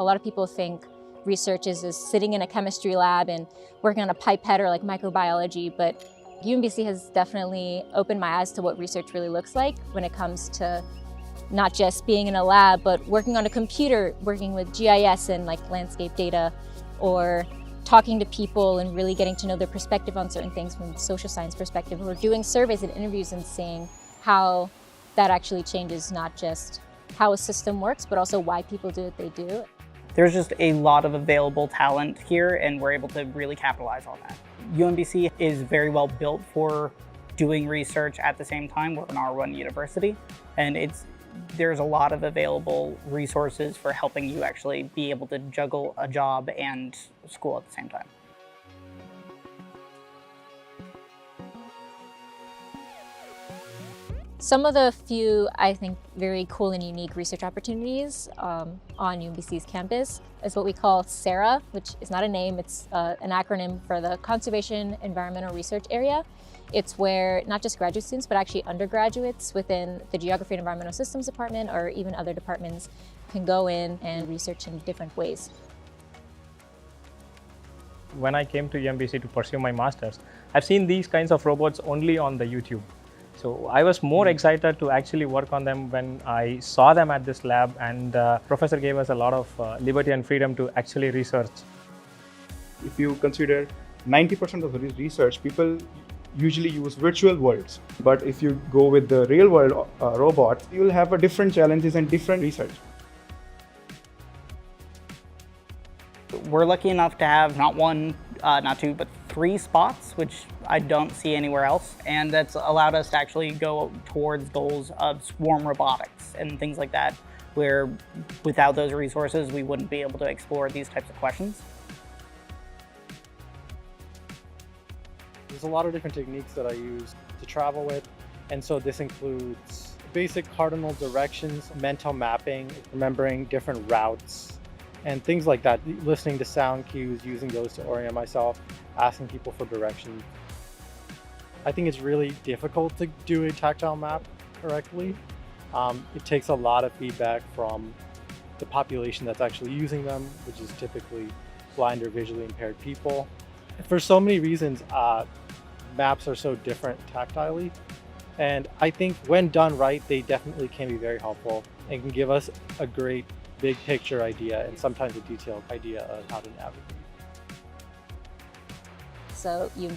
A lot of people think research is sitting in a chemistry lab and working on a pipette or like microbiology, but UMBC has definitely opened my eyes to what research really looks like when it comes to not just being in a lab, but working on a computer, working with GIS and like landscape data, or talking to people and really getting to know their perspective on certain things from a social science perspective, or doing surveys and interviews and seeing how that actually changes not just how a system works, but also why people do what they do. There's just a lot of available talent here, and we're able to really capitalize on that. UMBC is very well built for doing research at the same time. We're an R1 university, and there's a lot of available resources for helping you actually be able to juggle a job and school at the same time. Some of the few, I think, very cool and unique research opportunities on UMBC's campus is what we call SARA, which is not a name, it's an acronym for the Conservation Environmental Research Area. It's where not just graduate students, but actually undergraduates within the Geography and Environmental Systems department or even other departments can go in and research in different ways. When I came to UMBC to pursue my master's, I've seen these kinds of robots only on the YouTube. So I was more excited to actually work on them when I saw them at this lab, and professor gave us a lot of liberty and freedom to actually research. If you consider 90% of the research, people usually use virtual worlds. But if you go with the real world robot, you'll have a different challenges and different research. We're lucky enough to have not one, not two, but 3 spots, which I don't see anywhere else. And that's allowed us to actually go towards goals of swarm robotics and things like that, where without those resources, we wouldn't be able to explore these types of questions. There's a lot of different techniques that I use to travel with, and so this includes basic cardinal directions, mental mapping, remembering different routes, and things like that, listening to sound cues, using those to orient myself, asking people for directions. I think it's really difficult to do a tactile map correctly. It takes a lot of feedback from the population that's actually using them, which is typically blind or visually impaired people. For so many reasons, maps are so different tactilely, and I think when done right, they definitely can be very helpful and can give us a great big picture idea and sometimes a detailed idea of how to navigate. So UMBC